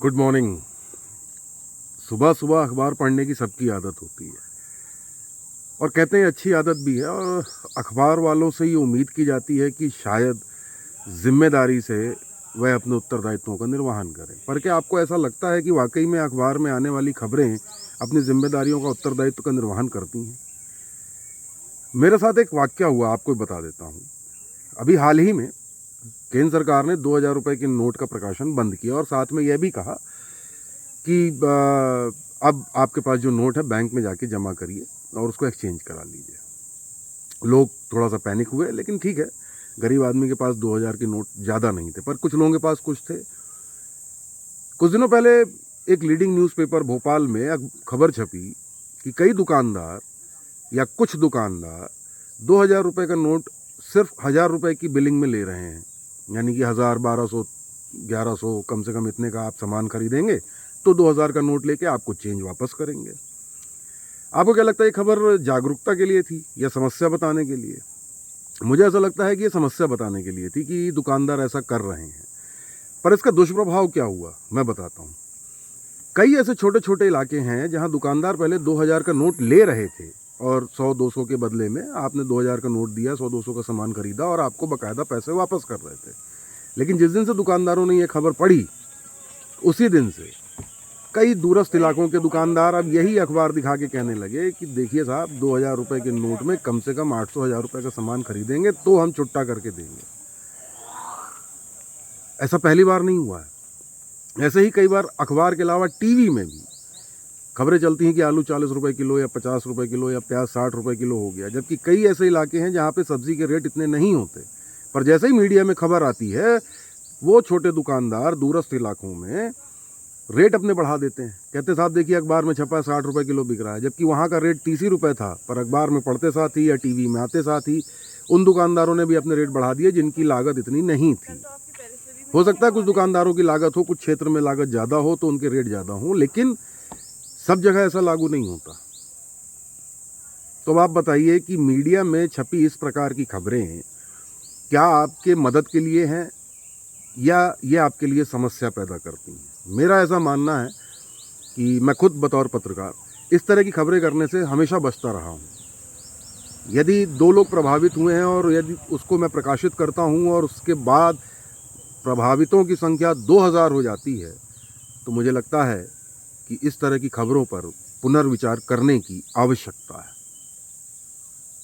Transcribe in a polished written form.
Good morning. सुबह सुबह अखबार पढ़ने की सबकी आदत होती है और कहते हैं अच्छी आदत भी है, और अखबार वालों से ये उम्मीद की जाती है कि शायद जिम्मेदारी से वह अपने उत्तरदायित्वों का निर्वहन करें। पर क्या आपको ऐसा लगता है कि वाकई में अखबार में आने वाली खबरें अपनी जिम्मेदारियों का उत्तरदायित्व का निर्वहन करती हैं? मेरे साथ एक वाकया हुआ, आपको बता देता हूँ। अभी हाल ही में केंद्र सरकार ने 2000 रुपये के नोट का प्रकाशन बंद किया और साथ में यह भी कहा कि अब आपके पास जो नोट है बैंक में जाके जमा करिए और उसको एक्सचेंज करा लीजिए। लोग थोड़ा सा पैनिक हुए, लेकिन ठीक है, गरीब आदमी के पास 2000 के नोट ज़्यादा नहीं थे, पर कुछ लोगों के पास कुछ थे। कुछ दिनों पहले एक लीडिंग न्यूज़पेपर भोपाल में खबर छपी कि कई दुकानदार या कुछ दुकानदार 2000 रुपये का नोट सिर्फ 1000 रुपये की बिलिंग में ले रहे हैं। यानी कि 1000, 1200, 1100, कम से कम इतने का आप सामान खरीदेंगे तो 2000 का नोट लेके आपको चेंज वापस करेंगे। आपको क्या लगता है, ये खबर जागरूकता के लिए थी या समस्या बताने के लिए? मुझे ऐसा लगता है कि ये समस्या बताने के लिए थी कि दुकानदार ऐसा कर रहे हैं। पर इसका दुष्प्रभाव क्या हुआ, मैं बताता हूँ। कई ऐसे छोटे छोटे इलाके हैं जहाँ दुकानदार पहले 2000 का नोट ले रहे थे और 100-200 के बदले में आपने 2000 का नोट दिया, 100-200 का सामान खरीदा और आपको बाकायदा पैसे वापस कर रहे थे। लेकिन जिस दिन से दुकानदारों ने ये खबर पढ़ी, उसी दिन से कई दूरस्थ इलाकों के दुकानदार अब यही अखबार दिखा के कहने लगे कि देखिए साहब, 2000 रुपये के नोट में कम से कम 800-1000 रुपये का सामान खरीदेंगे तो हम छुट्टा करके देंगे। ऐसा पहली बार नहीं हुआ है। ऐसे ही कई बार अखबार के अलावा टीवी में भी खबरें चलती हैं कि आलू 40 रुपये किलो या 50 रुपये किलो या प्याज 60 रुपये किलो हो गया, जबकि कई ऐसे इलाके हैं जहाँ पे सब्जी के रेट इतने नहीं होते। पर जैसे ही मीडिया में खबर आती है, वो छोटे दुकानदार दूरस्थ इलाकों में रेट अपने बढ़ा देते हैं। कहते साहब देखिए, अखबार में छपा है 60 रुपये किलो बिक रहा है, जबकि वहाँ का रेट 30 ही रुपये था। पर अखबार में पढ़ते साथ ही या टीवी में आते साथ ही उन दुकानदारों ने भी अपने रेट बढ़ा दिए जिनकी लागत इतनी नहीं थी। हो सकता है कुछ दुकानदारों की लागत हो, कुछ क्षेत्र में लागत ज़्यादा हो तो उनके रेट ज़्यादा हों, लेकिन सब जगह ऐसा लागू नहीं होता। तो अब आप बताइए कि मीडिया में छपी इस प्रकार की खबरें क्या आपके मदद के लिए हैं या ये आपके लिए समस्या पैदा करती हैं? मेरा ऐसा मानना है कि मैं खुद बतौर पत्रकार इस तरह की खबरें करने से हमेशा बचता रहा हूँ। यदि 2 लोग प्रभावित हुए हैं और यदि उसको मैं प्रकाशित करता हूँ और उसके बाद प्रभावितों की संख्या 2000 हो जाती है, तो मुझे लगता है कि इस तरह की खबरों पर पुनर्विचार करने की आवश्यकता है।